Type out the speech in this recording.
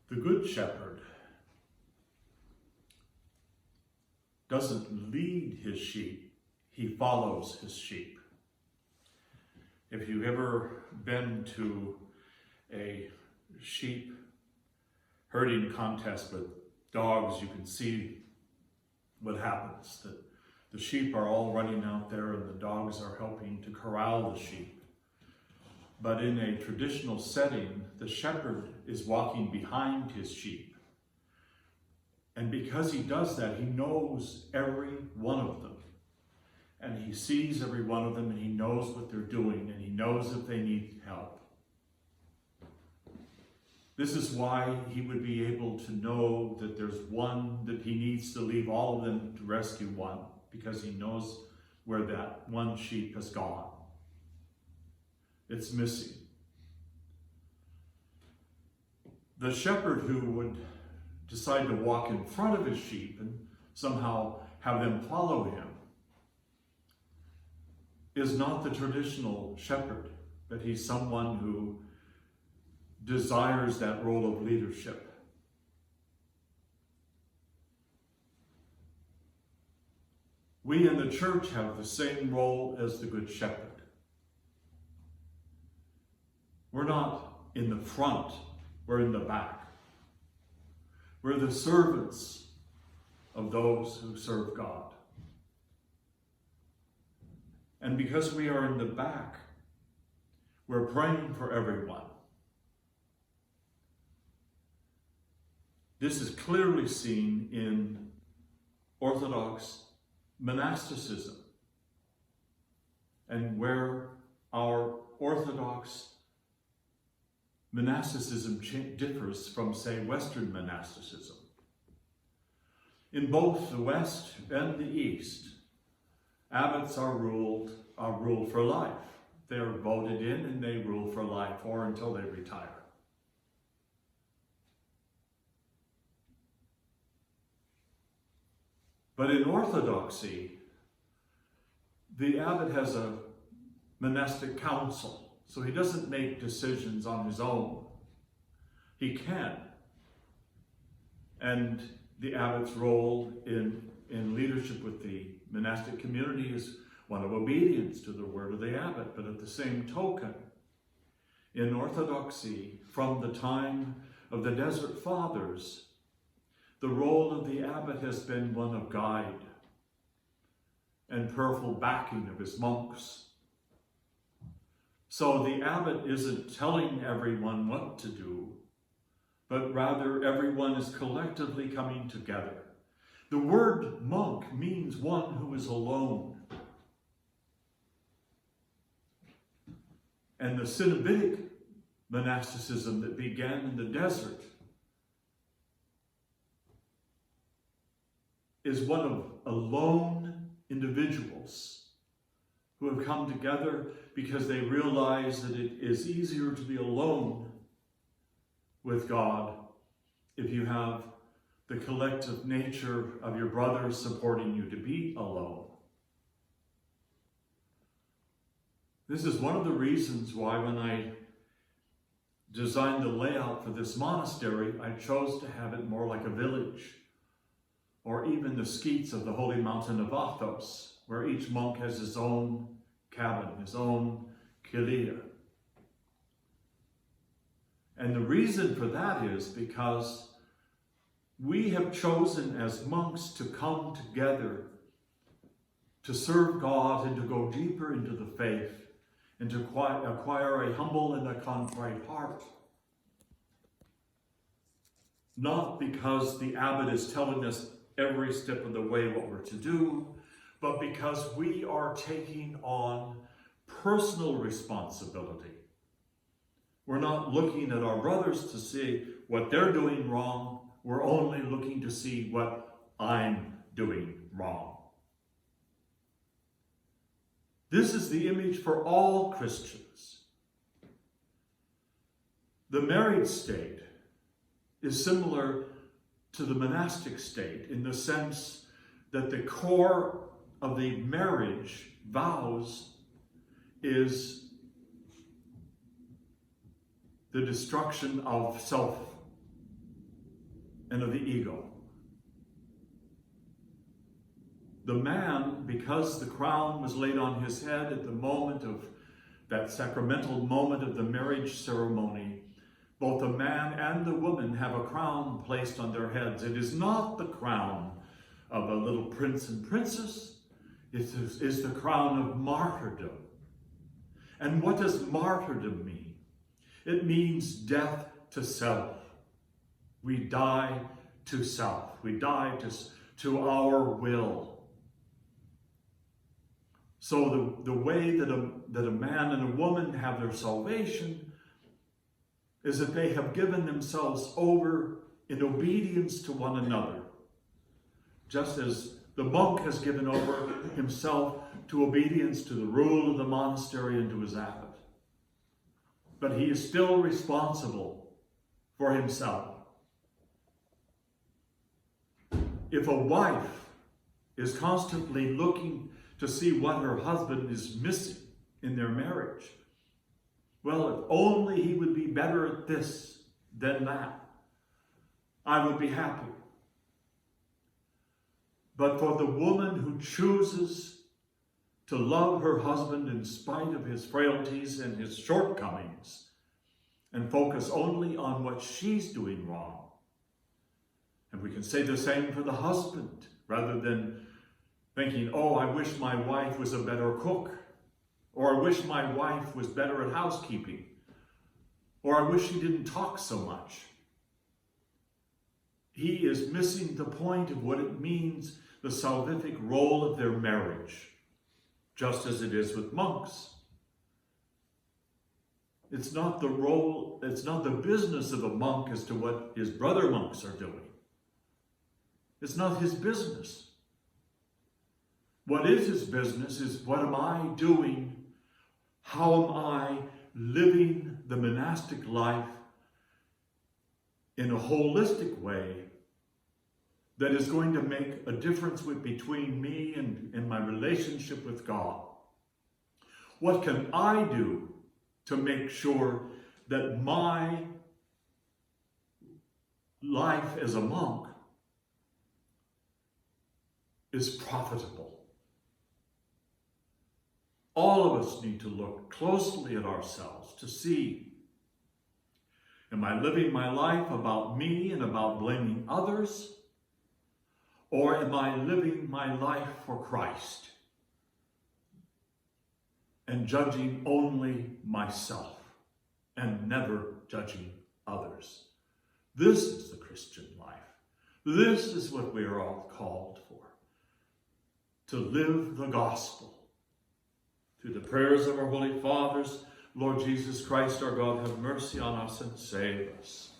The Good Shepherd doesn't lead his sheep, he follows his sheep. If you've ever been to a sheep herding contest with dogs, you can see what happens. That the sheep are all running out there and the dogs are helping to corral the sheep. But in a traditional setting, the shepherd is walking behind his sheep. And because he does that, he knows every one of them. And he sees every one of them, and he knows what they're doing, and he knows if they need help. This is why he would be able to know that there's one that he needs to leave all of them to rescue one, because he knows where that one sheep has gone. It's missing. The shepherd who would decide to walk in front of his sheep and somehow have them follow him is not the traditional shepherd, but he's someone who desires that role of leadership. We in the church have the same role as the Good Shepherd. We're not in the front, we're in the back. We're the servants of those who serve God. And because we are in the back, we're praying for everyone. This is clearly seen in Orthodox monasticism, and where our Orthodox monasticism differs from, say, Western monasticism. In both the West and the East, abbots are ruled for life. They are voted in and they rule for life, or until they retire. But in Orthodoxy, the abbot has a monastic council. So he doesn't make decisions on his own. He can. And the abbot's role in leadership with the monastic community is one of obedience to the word of the abbot. But at the same token, in Orthodoxy, from the time of the Desert Fathers, the role of the abbot has been one of guide and prayerful backing of his monks. So the abbot isn't telling everyone what to do, but rather everyone is collectively coming together. The word monk means one who is alone. And the Cenobitic monasticism that began in the desert is one of alone individuals who have come together because they realize that it is easier to be alone with God if you have the collective nature of your brothers supporting you to be alone. This is one of the reasons why when I designed the layout for this monastery, I chose to have it more like a village, or even the skeets of the holy mountain of Athos, where each monk has his own cabin, his own kilia. And the reason for that is because we have chosen as monks to come together to serve God and to go deeper into the faith and to acquire a humble and a contrite heart. Not because the abbot is telling us every step of the way what we're to do, but because we are taking on personal responsibility. We're not looking at our brothers to see what they're doing wrong. We're only looking to see what I'm doing wrong. This is the image for all Christians. The married state is similar to the monastic state in the sense that the core of the marriage vows is the destruction of self and of the ego. The man, because the crown was laid on his head at the moment of that sacramental moment of the marriage ceremony, both the man and the woman have a crown placed on their heads. It is not the crown of a little prince and princess. It is the crown of martyrdom. And what does martyrdom mean? It means death to self. We die to self. We die to our will. So the way that a man and a woman have their salvation is that they have given themselves over in obedience to one another, just as the monk has given over himself to obedience to the rule of the monastery and to his abbot. But he is still responsible for himself. If a wife is constantly looking to see what her husband is missing in their marriage, well, if only he would be better at this than that, I would be happy. But for the woman who chooses to love her husband in spite of his frailties and his shortcomings, and focus only on what she's doing wrong, and we can say the same for the husband, rather than thinking, oh, I wish my wife was a better cook, or I wish my wife was better at housekeeping, or I wish she didn't talk so much. He is missing the point of what it means, the salvific role of their marriage, just as it is with monks. It's not the role, it's not the business of a monk as to what his brother monks are doing. It's not his business. What is his business is, what am I doing? How am I living the monastic life in a holistic way that is going to make a difference between me and my relationship with God? What can I do to make sure that my life as a monk is profitable? All of us need to look closely at ourselves to see, am I living my life about me and about blaming others? Or am I living my life for Christ and judging only myself and never judging others? This is the Christian life. This is what we are all called for, to live the gospel. Through the prayers of our Holy Fathers, Lord Jesus Christ, our God, have mercy on us and save us.